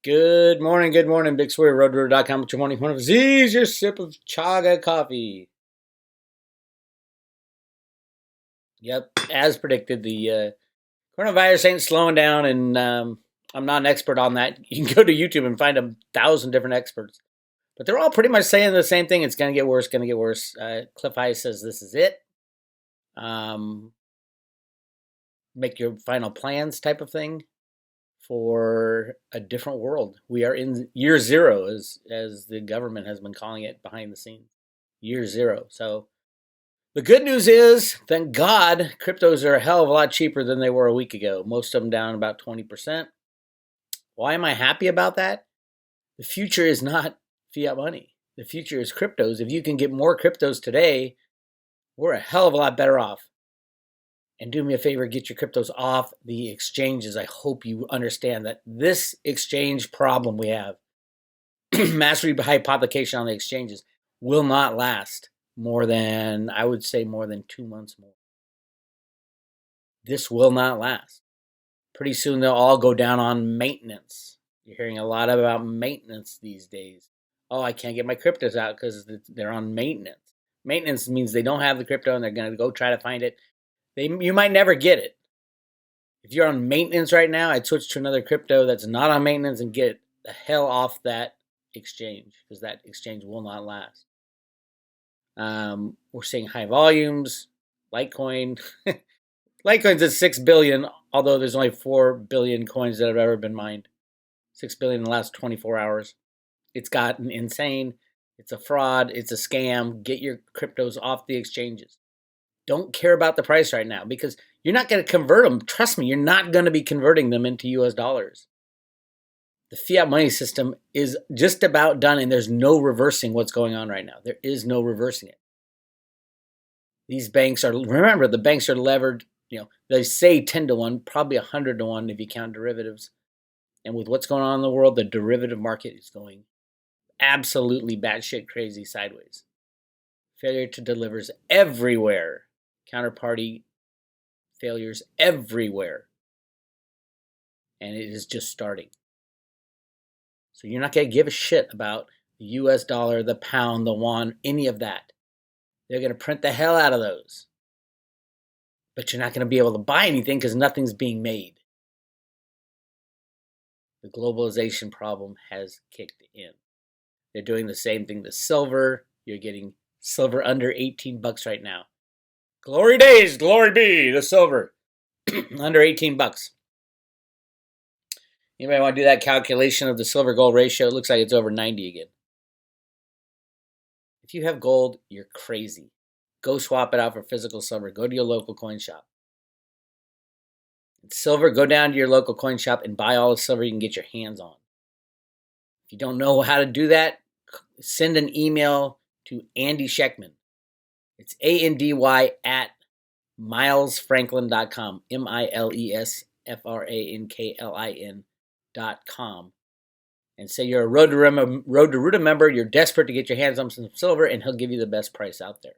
Good morning, Bix Weir, roadrunner.com with your morning one of Z's, your sip of chaga coffee. Yep, as predicted, the coronavirus ain't slowing down, and I'm not an expert on that. You can go to YouTube and find 1,000 different experts, but they're all pretty much saying the same thing. It's going to get worse, going to get worse. Cliff High says this is it. Make your final plans type of thing for a different world. We are in year zero, as the government has been calling it behind the scenes. Year zero. So the good news is, thank God, cryptos are a hell of a lot cheaper than they were a week ago. Most of them down about 20%. Why am I happy about that? The future is not fiat money. The future is cryptos. If you can get more cryptos today, we're a hell of a lot better off. And do me a favor, get your cryptos off the exchanges. I hope you understand that this exchange problem we have, mastery hypothecation on the exchanges, will not last more than, I would say, more than 2 months more. This will not last. Pretty soon they'll all go down on maintenance. You're hearing a lot about maintenance these days. Oh, I can't get my cryptos out because they're on maintenance. Maintenance means they don't have the crypto and they're going to go try to find it. You might never get it. If you're on maintenance right now, I'd switch to another crypto that's not on maintenance and get the hell off that exchange, because that exchange will not last. We're seeing high volumes. Litecoin's at 6 billion, although there's only 4 billion coins that have ever been mined. 6 billion in the last 24 hours. It's gotten insane. It's a fraud. It's a scam. Get your cryptos off the exchanges. Don't care about the price right now because you're not going to convert them. Trust me, you're not going to be converting them into US dollars. The fiat money system is just about done, and there's no reversing what's going on right now. There is no reversing it. These banks are, remember, the banks are levered, they say 10 to 1, probably 100 to 1 if you count derivatives. And with what's going on in the world, the derivative market is going absolutely batshit crazy sideways. Failure to deliver everywhere. Counterparty failures everywhere. And it is just starting. So you're not going to give a shit about the US dollar, the pound, the won, any of that. They're going to print the hell out of those. But you're not going to be able to buy anything because nothing's being made. The globalization problem has kicked in. They're doing the same thing to silver. You're getting silver under 18 bucks right now. Glory days, glory be, the silver. Under 18 bucks. Anybody want to do that calculation of the silver gold ratio? It looks like it's over 90 again. If you have gold, you're crazy. Go swap it out for physical silver. Go to your local coin shop. Silver, go down to your local coin shop and buy all the silver you can get your hands on. If you don't know how to do that, send an email to Andy Sheckman. It's Andy at milesfranklin.com. milesfranklin.com. And say you're a Road to Ruta member, you're desperate to get your hands on some silver, and he'll give you the best price out there.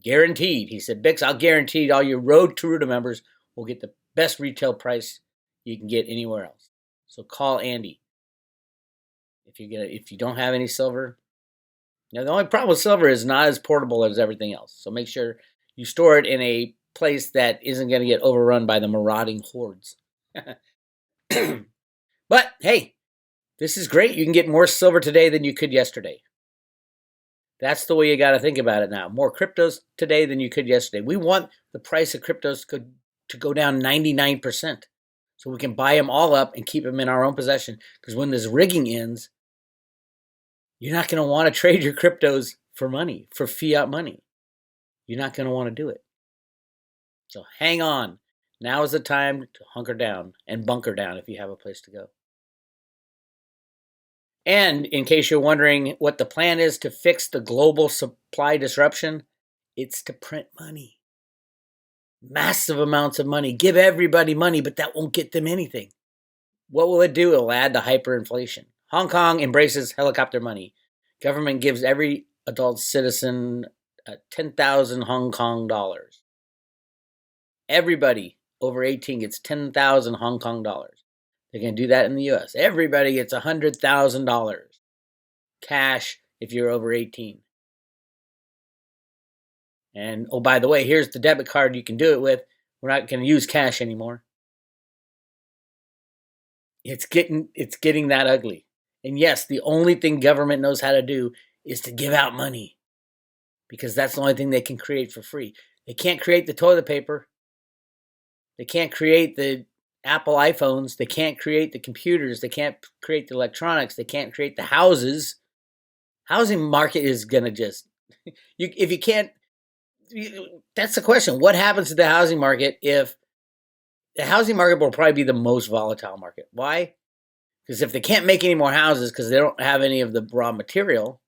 Guaranteed. He said, Bix, I'll guarantee all your Road to Ruta members will get the best retail price you can get anywhere else. So call Andy. If you don't have any silver, the only problem with silver is not as portable as everything else. So make sure you store it in a place that isn't going to get overrun by the marauding hordes. But hey, this is great. You can get more silver today than you could yesterday. That's the way you got to think about it now. More cryptos today than you could yesterday. We want the price of cryptos to go down 99% so we can buy them all up and keep them in our own possession. Because when this rigging ends, you're not going to want to trade your cryptos for money, for fiat money. You're not going to want to do it. So hang on. Now is the time to hunker down and bunker down if you have a place to go. And in case you're wondering what the plan is to fix the global supply disruption, it's to print money. Massive amounts of money. Give everybody money, but that won't get them anything. What will it do? It will add to hyperinflation. Hong Kong embraces helicopter money. Government gives every adult citizen 10,000 Hong Kong dollars. Everybody over 18 gets 10,000 Hong Kong dollars. They're going to do that in the U.S. Everybody gets $100,000 cash if you're over 18. And oh, by the way, here's the debit card you can do it with. We're not going to use cash anymore. It's getting that ugly. And yes, the only thing government knows how to do is to give out money, because that's the only thing they can create for free. They can't create the toilet paper. They can't create the Apple iPhones. They can't create the computers. They can't create the electronics. They can't create the houses. Housing market is going to just, if you can't, that's the question. What happens to the housing market if the housing market will probably be the most volatile market? Why? Because if they can't make any more houses because they don't have any of the raw material,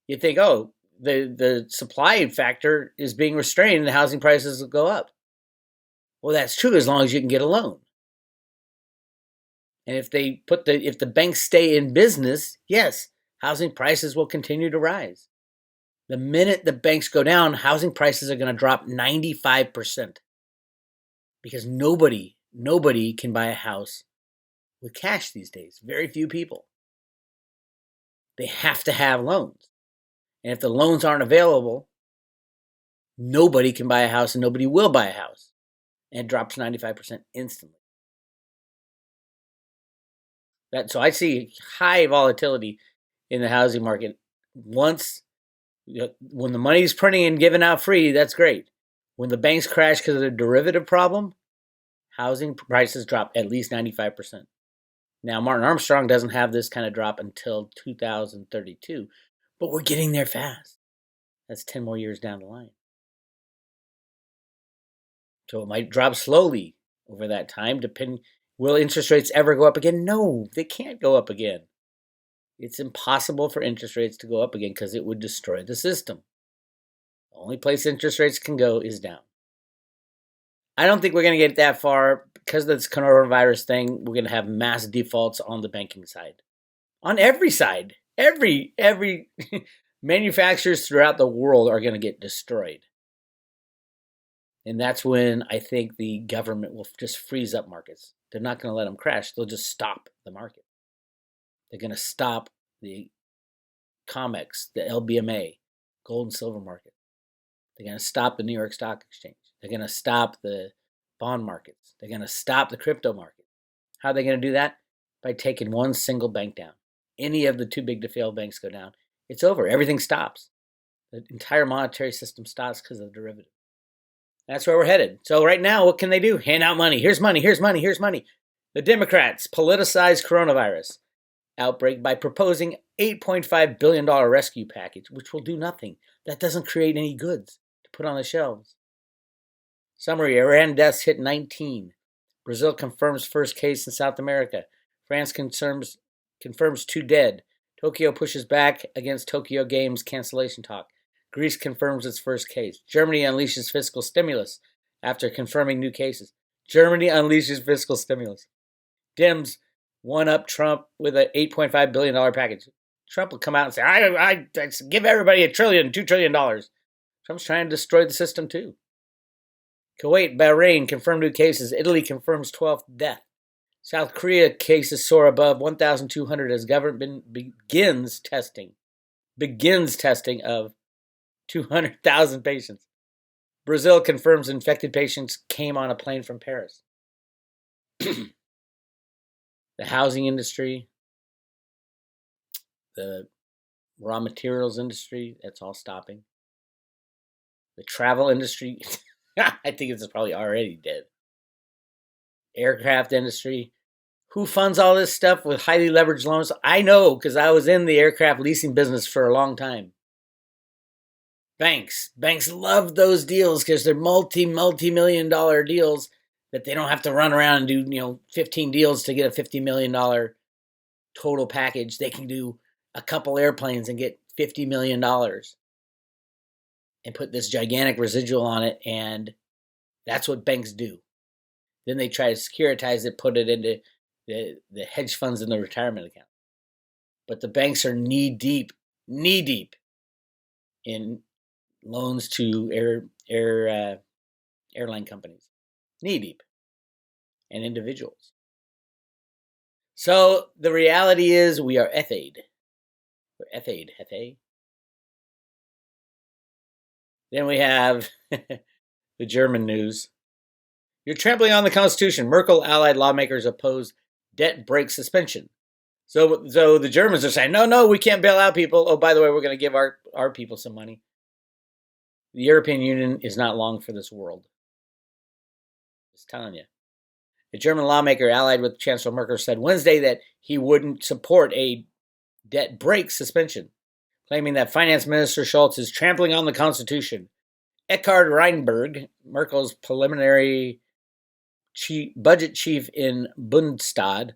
you think, oh, the supply factor is being restrained and the housing prices will go up. Well, that's true as long as you can get a loan. And if the banks stay in business, yes, housing prices will continue to rise. The minute the banks go down, housing prices are going to drop 95%, because nobody can buy a house with cash these days. Very few people. They have to have loans. And if the loans aren't available, nobody can buy a house and nobody will buy a house. And it drops 95% instantly. So I see high volatility in the housing market. Once, when the money's printing and given out free, that's great. When the banks crash because of the derivative problem, housing prices drop at least 95%. Now, Martin Armstrong doesn't have this kind of drop until 2032, but we're getting there fast. That's 10 more years down the line. So it might drop slowly over that time. Will interest rates ever go up again? No, they can't go up again. It's impossible for interest rates to go up again because it would destroy the system. The only place interest rates can go is down. I don't think we're going to get that far because of this coronavirus thing. We're going to have mass defaults on the banking side. On every side. Every manufacturers throughout the world are going to get destroyed. And that's when I think the government will just freeze up markets. They're not going to let them crash. They'll just stop the market. They're going to stop the COMEX, the LBMA, gold and silver market. They're going to stop the New York Stock Exchange. They're going to stop the bond markets. They're going to stop the crypto market. How are they going to do that? By taking one single bank down. Any of the too big to fail banks go down. It's over. Everything stops. The entire monetary system stops because of the derivative. That's where we're headed. So right now, what can they do? Hand out money. Here's money. Here's money. Here's money. The Democrats politicize coronavirus outbreak by proposing $8.5 billion rescue package, which will do nothing. That doesn't create any goods to put on the shelves. Summary: Iran deaths hit 19. Brazil confirms first case in South America. France confirms 2 dead. Tokyo pushes back against Tokyo Games cancellation talk. Greece confirms its first case. Germany unleashes fiscal stimulus after confirming new cases. Germany unleashes fiscal stimulus. Dems one-up Trump with an $8.5 billion package. Trump will come out and say, I give everybody $2 trillion. Trump's trying to destroy the system too. Kuwait, Bahrain confirmed new cases. Italy confirms 12th death. South Korea cases soar above 1,200 as government begins testing of 200,000 patients. Brazil confirms infected patients came on a plane from Paris. The housing industry, the raw materials industry, that's all stopping. The travel industry, I think it's probably already dead. Aircraft industry. Who funds all this stuff with highly leveraged loans? I know, because I was in the aircraft leasing business for a long time. Banks love those deals because they're multi-million dollar deals that they don't have to run around and do 15 deals to get a $50 million total package. They can do a couple airplanes and get $50 million and put this gigantic residual on it, and that's what banks do. Then they try to securitize it, put it into the hedge funds in the retirement account. But the banks are knee deep in loans to airline companies, knee deep, and individuals. So the reality is we are FA'd. We're FA'd, FA. Then we have the German news. You're trampling on the Constitution. Merkel allied lawmakers oppose debt break suspension. So the Germans are saying, no, we can't bail out people. Oh, by the way, we're going to give our people some money. The European Union is not long for this world. Just telling you. A German lawmaker allied with Chancellor Merkel said Wednesday that he wouldn't support a debt break suspension, claiming that Finance Minister Schultz is trampling on the Constitution. Eckhard Reinberg, Merkel's preliminary budget chief in Bundestag,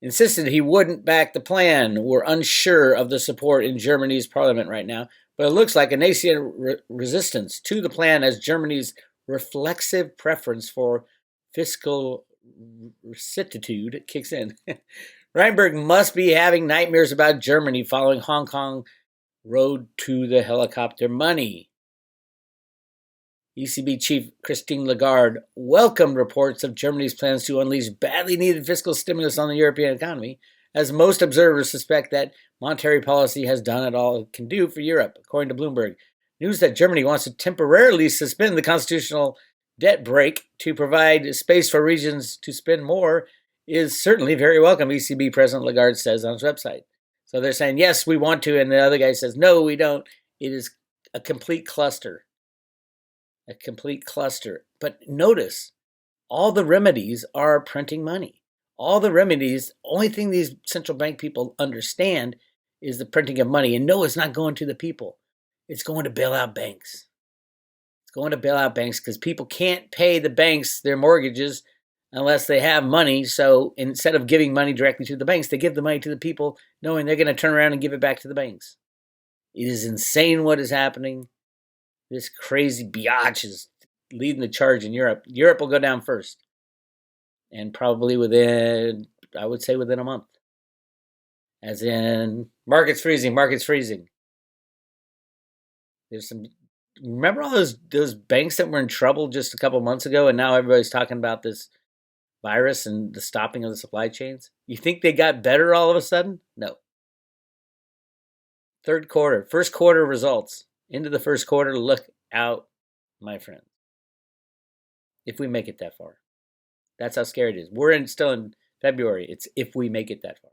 insisted he wouldn't back the plan. We're unsure of the support in Germany's parliament right now, but it looks like a nascent resistance to the plan as Germany's reflexive preference for fiscal rectitude kicks in. Reinberg must be having nightmares about Germany following Hong Kong road to the helicopter money. ECB chief Christine Lagarde welcomed reports of Germany's plans to unleash badly needed fiscal stimulus on the European economy, as most observers suspect that monetary policy has done it all it can do for Europe, according to Bloomberg. News that Germany wants to temporarily suspend the constitutional debt break to provide space for regions to spend more is certainly very welcome, ECB President Lagarde says on his website. So they're saying, yes, we want to, and the other guy says, no, we don't. It is a complete cluster. A complete cluster. But notice, all the remedies are printing money. All the remedies, only thing these central bank people understand is the printing of money. And no, it's not going to the people. It's going to bail out banks. It's going to bail out banks because people can't pay the banks their mortgages unless they have money. So instead of giving money directly to the banks, they give the money to the people knowing they're going to turn around and give it back to the banks. It is insane what is happening. This crazy biatch is leading the charge in Europe. Europe will go down first. And probably within a month. As in, market's freezing. There's some, remember all those banks that were in trouble just a couple months ago, and now everybody's talking about this virus and the stopping of the supply chains? You think they got better all of a sudden? No. First quarter results. Into the first quarter, look out, my friends. If we make it that far. That's how scary it is. We're still in February. It's if we make it that far.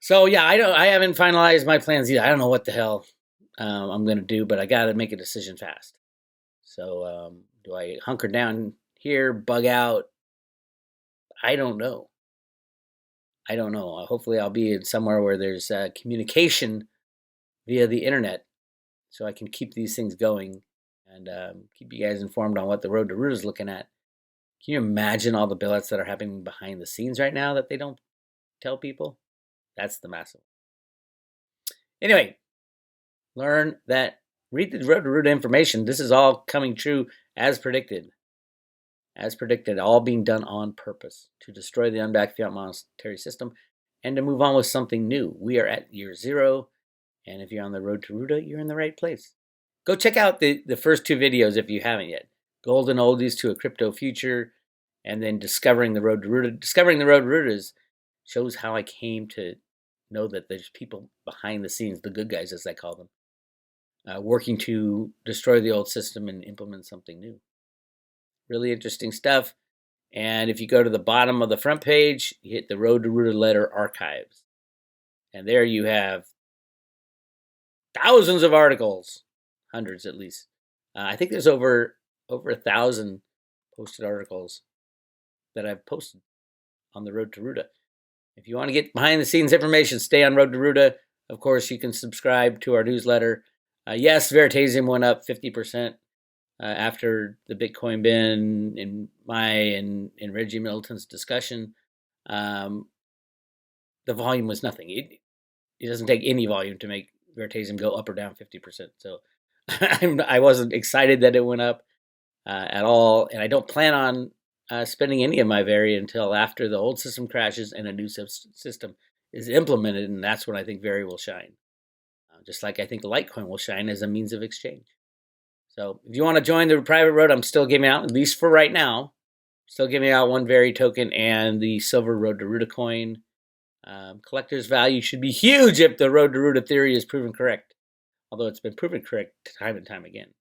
So yeah, I haven't finalized my plans either. I don't know what the hell I'm going to do, but I got to make a decision fast. So do I hunker down here, bug out? I don't know. Hopefully I'll be in somewhere where there's communication via the internet so I can keep these things going and keep you guys informed on what the road to root is looking at. Can you imagine all the bailouts that are happening behind the scenes right now that they don't tell people? That's the massive. Anyway, read the road to root information. This is all coming true as predicted. As predicted, all being done on purpose to destroy the unbacked fiat monetary system and to move on with something new. We are at year 0, and if you're on the road to Ruta, you're in the right place. Go check out the first 2 videos if you haven't yet. Golden Oldies to a Crypto Future, and then Discovering the Road to Ruta. Discovering the Road to Ruta shows how I came to know that there's people behind the scenes, the good guys as I call them, working to destroy the old system and implement something new. Really interesting stuff. And if you go to the bottom of the front page, you hit the Road to Ruta Letter Archives. And there you have thousands of articles, hundreds at least. I think there's over 1,000 posted articles that I've posted on the Road to Ruta. If you want to get behind the scenes information, stay on Road to Ruta. Of course, you can subscribe to our newsletter. Yes, Veritasium went up 50%. After the Bitcoin bin in and Reggie Middleton's discussion. The volume was nothing. It doesn't take any volume to make Veritasium go up or down 50%. So I wasn't excited that it went up at all, and I don't plan on spending any of my Veri until after the old system crashes and a new system is implemented, and that's when I think Veri will shine. Just like I think Litecoin will shine as a means of exchange. So if you want to join the private road, I'm still giving out, at least for right now, Still giving out one Very token and the silver Road to Ruta coin. Collector's value should be huge if the Road to Ruta theory is proven correct. Although it's been proven correct time and time again.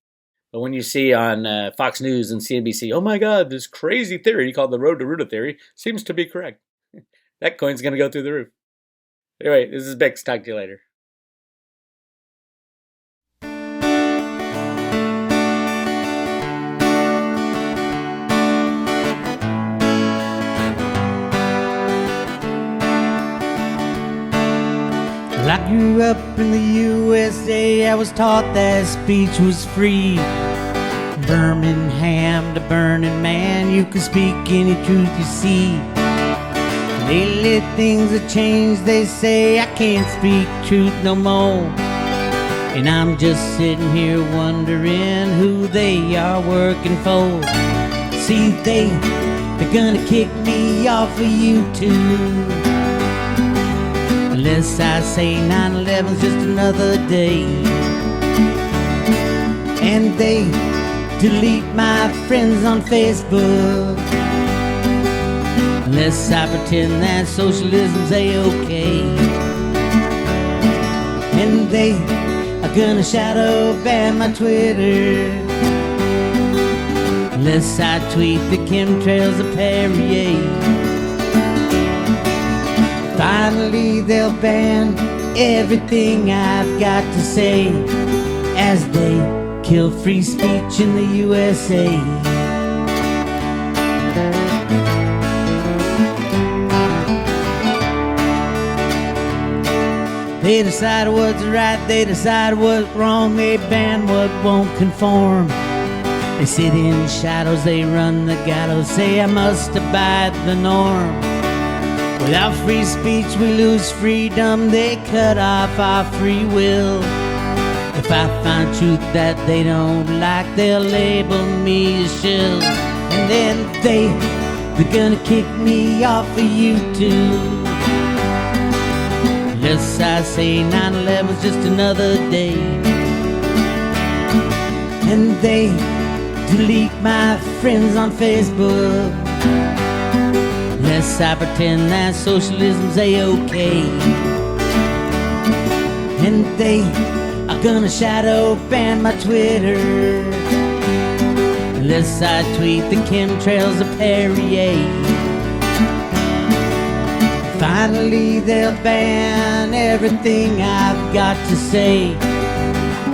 But when you see on Fox News and CNBC, oh my God, this crazy theory called the Road to Ruta theory seems to be correct. That coin's going to go through the roof. Anyway, this is Bix. Talk to you later. Well, I grew up in the USA. I was taught that speech was free. Birmingham to Burning Man, you can speak any truth you see. Lately things have changed, they say I can't speak truth no more. And I'm just sitting here wondering who they are working for. See, they're gonna kick me off of YouTube. Unless I say 9/11's just another day. And they delete my friends on Facebook. Unless I pretend that socialism's a-okay. And they are gonna shadow ban my Twitter. Unless I tweet the chemtrails of Perrier. Finally they'll ban everything I've got to say as they kill free speech in the USA. They decide what's right, they decide what's wrong, they ban what won't conform. They sit in shadows, they run the gallows, say I must abide the norm. Without free speech we lose freedom, they cut off our free will. If I find truth that they don't like, they'll label me a shill. And then they're gonna kick me off of YouTube. Unless I say 9/11's just another day. And they delete my friends on Facebook. Unless I pretend that socialism's a-okay. And they are gonna shadow ban my Twitter. Unless I tweet the chemtrails of Perrier. Finally they'll ban everything I've got to say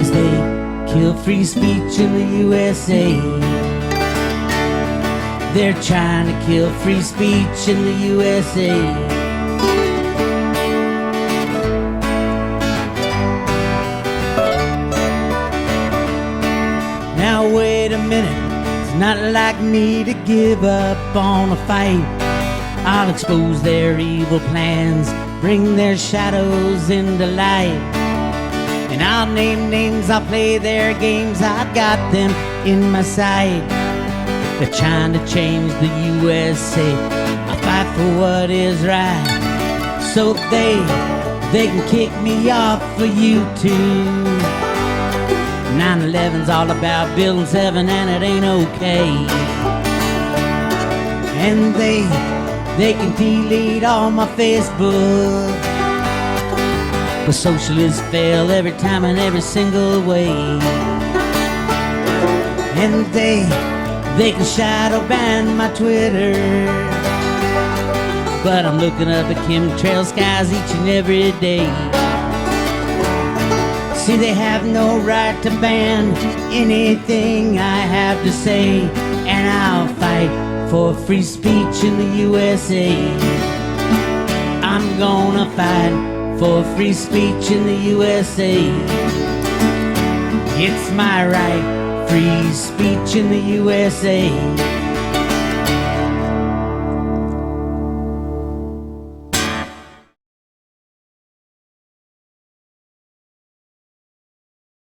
as they kill free speech in the USA. They're trying to kill free speech in the USA. Now wait a minute, it's not like me to give up on a fight. I'll expose their evil plans, bring their shadows into light. And I'll name names, I'll play their games, I've got them in my sight. They're trying to change the USA. I fight for what is right, so they can kick me off of YouTube. 9/11's all about building 7 and it ain't okay. And they can delete all my Facebook. But socialists fail every time in every single way. And they can shadow ban my Twitter. But I'm looking up at chemtrail skies each and every day. See, they have no right to ban anything I have to say. And I'll fight for free speech in the USA. I'm gonna fight for free speech in the USA. It's my right, free speech in the USA.